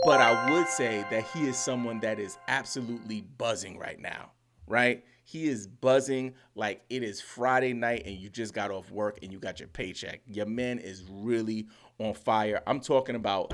But I would say that he is someone that is absolutely buzzing right now, right? He is buzzing like it is Friday night and you just got off work and you got your paycheck. Your man is really on fire. I'm talking about.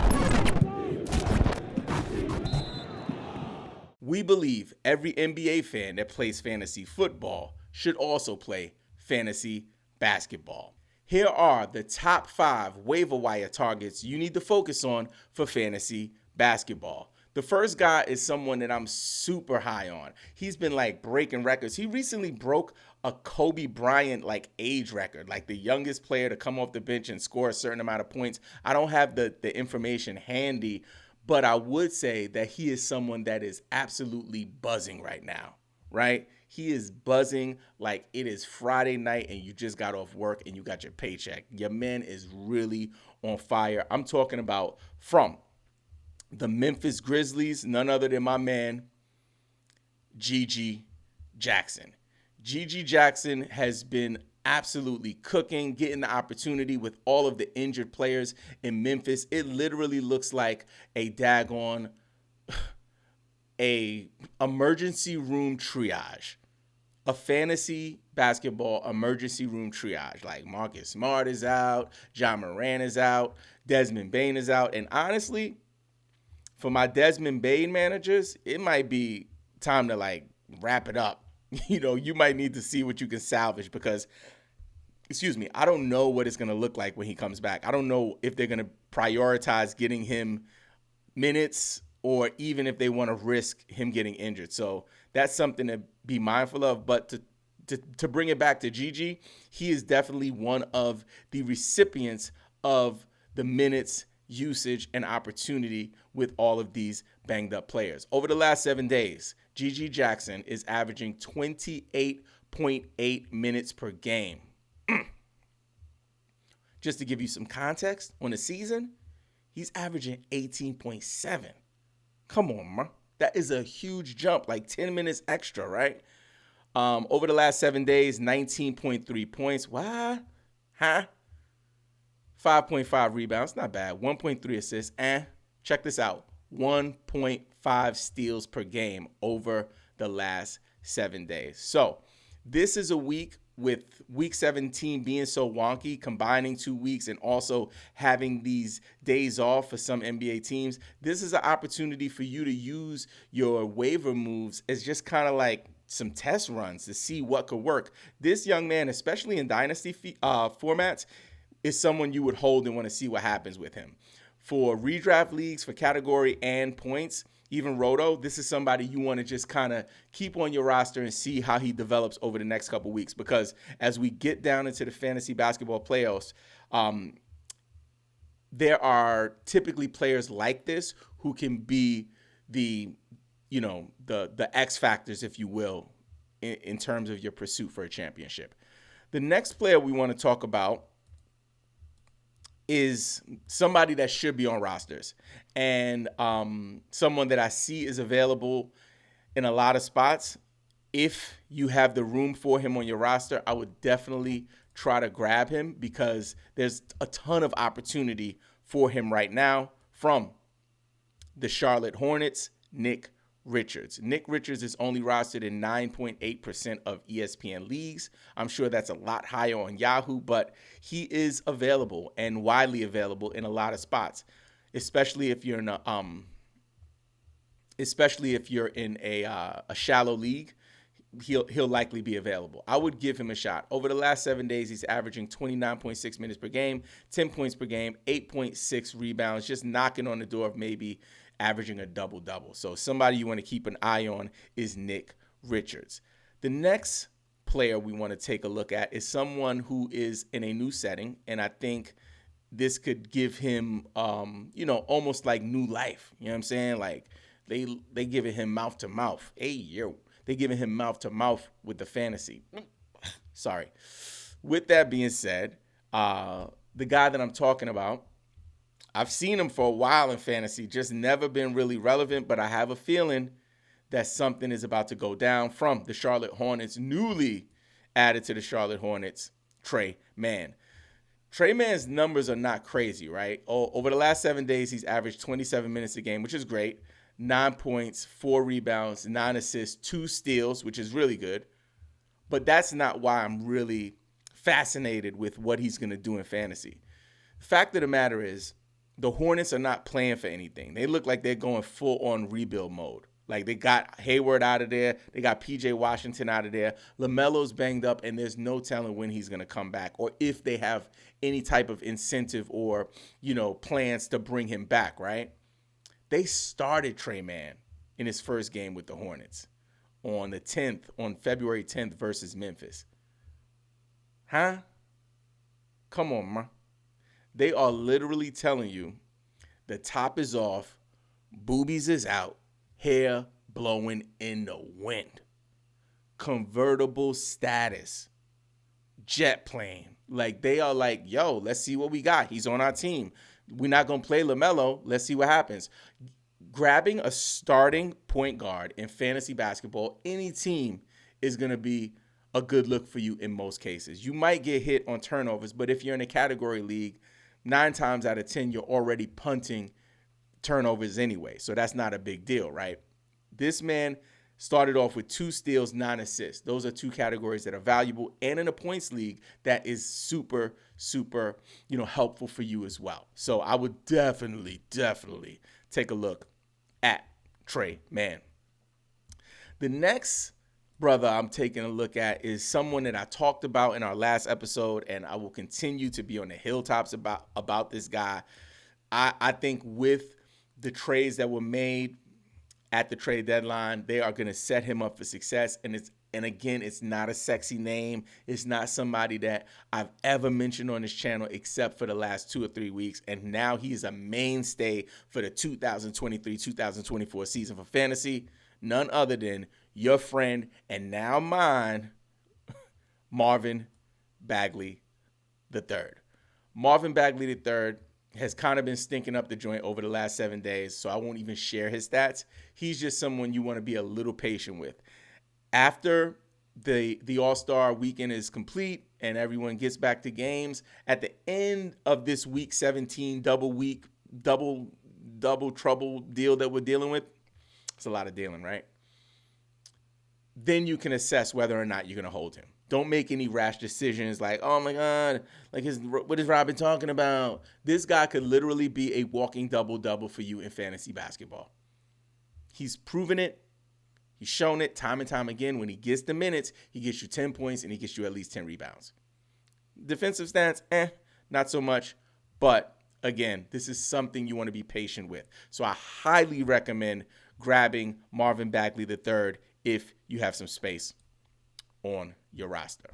We believe every NBA fan that plays fantasy football should also play fantasy basketball. Here are the top 5 waiver wire targets you need to focus on for fantasy basketball. The first guy is someone that I'm super high on. He's been like breaking records. He recently broke a Kobe Bryant like age record, like the youngest player to come off the bench and score a certain amount of points. I don't have the information handy, but I would say that he is someone that is absolutely buzzing right now, right? He is buzzing like it is Friday night and you just got off work and you got your paycheck. Your man is really on fire. I'm talking about from the Memphis Grizzlies, none other than my man, Gigi Jackson. Gigi Jackson has been absolutely cooking, getting the opportunity with all of the injured players in Memphis. It literally looks like a daggone a emergency room triage. A fantasy basketball emergency room triage. Like Marcus Smart is out, John Moran is out, Desmond Bane is out. And honestly, for my Desmond Bane managers, it might be time to like wrap it up. You might need to see what you can salvage because, I don't know what it's going to look like when he comes back. I don't know if they're going to prioritize getting him minutes or even if they want to risk him getting injured. So that's something to be mindful of. But to bring it back to Gigi, he is definitely one of the recipients of the minutes, usage, and opportunity with all of these banged up players. Over the last 7 days, Gigi Jackson is averaging 28.8 minutes per game. Just to give you some context, on the season, he's averaging 18.7. Come on, man. That is a huge jump, like 10 minutes extra, right? Over the last 7 days, 19.3 points. What? Huh? 5.5 rebounds, not bad. 1.3 assists, check this out. 1.5 steals per game over the last 7 days. So this is a week with week 17 being so wonky, combining 2 weeks and also having these days off for some NBA teams. This is an opportunity for you to use your waiver moves as just kind of like some test runs to see what could work. This young man, especially in dynasty formats, is someone you would hold and want to see what happens with him. For redraft leagues, for category and points, even Roto, this is somebody you want to just kind of keep on your roster and see how he develops over the next couple weeks. Because as we get down into the fantasy basketball playoffs, there are typically players like this who can be the X factors, if you will, in terms of your pursuit for a championship. The next player we want to talk about is somebody that should be on rosters and someone that I see is available in a lot of spots. If you have the room for him on your roster, I would definitely try to grab him because there's a ton of opportunity for him right now from the Charlotte Hornets, Nick Richards. Nick Richards is only rostered in 9.8% of ESPN leagues. I'm sure that's a lot higher on Yahoo, but he is available and widely available in a lot of spots, especially if you're in a shallow league. He'll likely be available. I would give him a shot. Over the last 7 days, he's averaging 29.6 minutes per game, 10 points per game, 8.6 rebounds, just knocking on the door of maybe averaging a double-double. So somebody you want to keep an eye on is Nick Richards. The next player we want to take a look at is someone who is in a new setting, and I think this could give him, almost like new life. You know what I'm saying? Like they giving him mouth to mouth. Hey, yo. They giving him mouth to mouth with the fantasy. Sorry. With that being said, the guy that I'm talking about, I've seen him for a while in fantasy, just never been really relevant, but I have a feeling that something is about to go down from the Charlotte Hornets, newly added to the Charlotte Hornets, Trey Mann. Trey Mann's numbers are not crazy, right? Over the last 7 days, he's averaged 27 minutes a game, which is great. 9 points, 4 rebounds, 9 assists, 2 steals, which is really good. But that's not why I'm really fascinated with what he's going to do in fantasy. The fact of the matter is, the Hornets are not playing for anything. They look like they're going full-on rebuild mode. Like, they got Hayward out of there. They got P.J. Washington out of there. LaMelo's banged up, and there's no telling when he's going to come back or if they have any type of incentive or, plans to bring him back, right? They started Trey Mann in his first game with the Hornets on February 10th versus Memphis. Huh? Come on, man. They are literally telling you the top is off, boobies is out, hair blowing in the wind. Convertible status. Jet plane. Like, they are like, yo, let's see what we got. He's on our team. We're not going to play LaMelo. Let's see what happens. Grabbing a starting point guard in fantasy basketball, any team is going to be a good look for you in most cases. You might get hit on turnovers, but if you're in a category league, 9 times out of 10, you're already punting turnovers anyway. So that's not a big deal, right? This man started off with 2 steals, 9 assists. Those are 2 categories that are valuable. And in a points league, that is super, super, helpful for you as well. So I would definitely take a look at Trey Mann. The next brother I'm taking a look at is someone that I talked about in our last episode, and I will continue to be on the hilltops about this guy. I think with the trades that were made at the trade deadline, they are going to set him up for success. And again, it's not a sexy name. It's not somebody that I've ever mentioned on this channel except for the last 2 or 3 weeks. And now he is a mainstay for the 2023-2024 season for fantasy. None other than your friend and now mine, Marvin Bagley III. Marvin Bagley III has kind of been stinking up the joint over the last 7 days, so I won't even share his stats. He's just someone you want to be a little patient with. After the All-Star weekend is complete and everyone gets back to games, at the end of this week 17 double trouble deal that we're dealing with, it's a lot of dealing, right? Then you can assess whether or not you're going to hold him. Don't make any rash decisions like, oh my God, like what is Robin talking about? This guy could literally be a walking double-double for you in fantasy basketball. He's proven it. He's shown it time and time again. When he gets the minutes, he gets you 10 points and he gets you at least 10 rebounds. Defensive stats, not so much. But again, this is something you want to be patient with. So I highly recommend grabbing Marvin Bagley III if you have some space on your roster.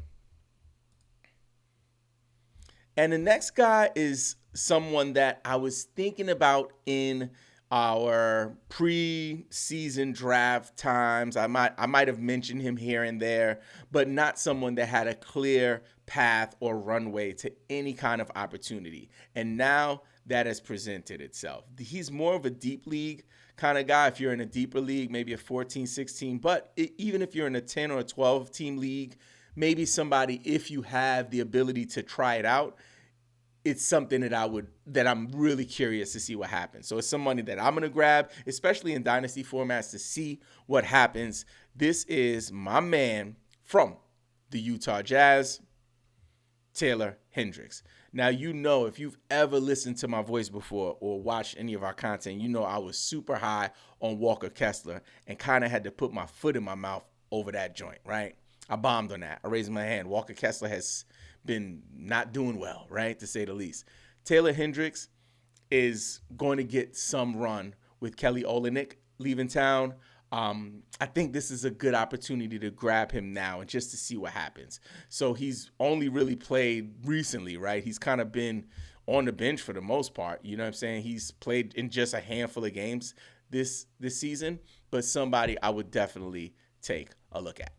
And the next guy is someone that I was thinking about in our pre-season draft times. I might have mentioned him here and there, but not someone that had a clear path or runway to any kind of opportunity. And now that has presented itself. He's more of a deep league kind of guy if you're in a deeper league, maybe a 14, 16. But even if you're in a 10 or a 12 team league, maybe somebody, if you have the ability to try it out, it's something that I'm really curious to see what happens. So it's some money that I'm going to grab, especially in dynasty formats, to see what happens. This is my man from the Utah Jazz, Taylor Hendricks. Now, if you've ever listened to my voice before or watched any of our content, I was super high on Walker Kessler and kind of had to put my foot in my mouth over that joint, right? I bombed on that. I raised my hand. Walker Kessler has been not doing well, right, to say the least. Taylor Hendricks is going to get some run with Kelly Olynyk leaving town. I think this is a good opportunity to grab him now and just to see what happens. So he's only really played recently, right? He's kind of been on the bench for the most part. You know what I'm saying? He's played in just a handful of games this season, but somebody I would definitely take a look at.